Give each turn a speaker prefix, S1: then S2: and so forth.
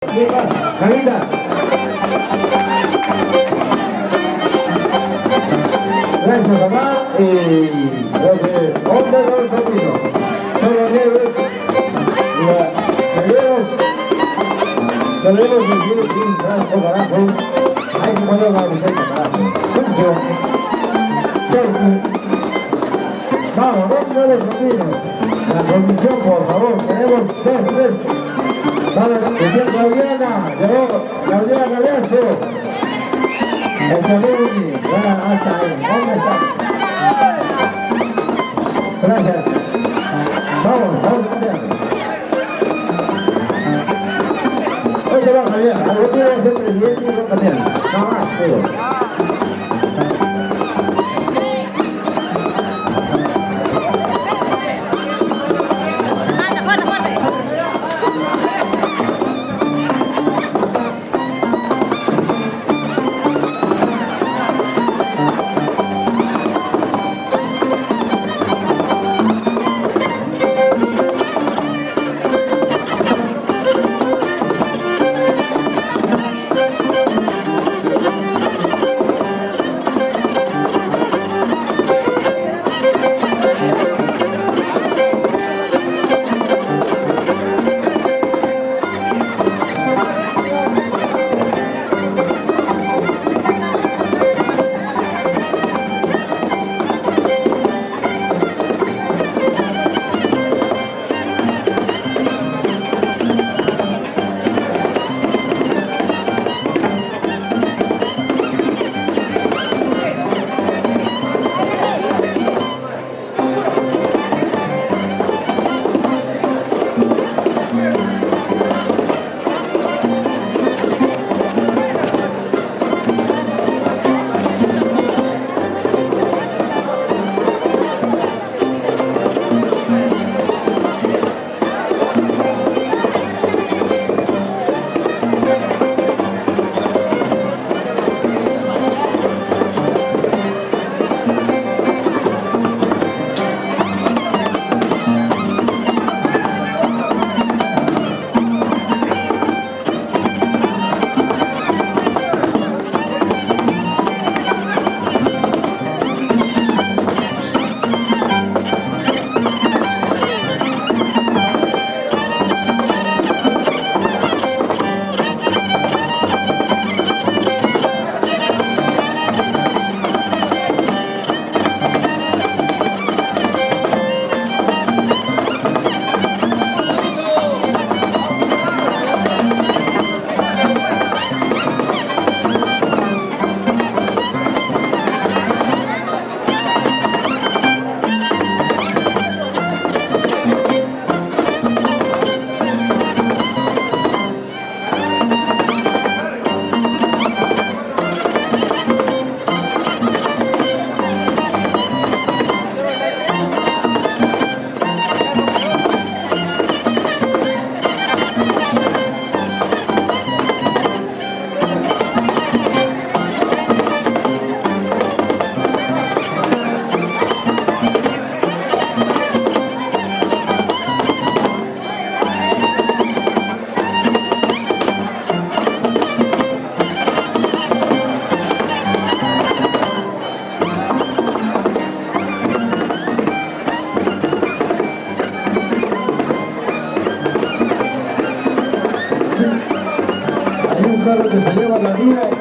S1: Carita. Gracias, papá. Y creo que hombre con el sobrino. Solo negros. Tenemos el cielo sin trajo carajo. Hay que poner la receta, carajo. Vamos, ¿dónde los sobrinos? La comisión, por favor. Tenemos tres. Vamos, Claudiana, llegó Claudiana Galeazo. El Chabuni, hasta ahí. ¿Dónde está? Gracias. Vamos, Claudiana. Hoy te va a cambiar. Algo tiene que ser presidente y no cambiar. Nada más, tío. Hay un carro que se lleva la vida.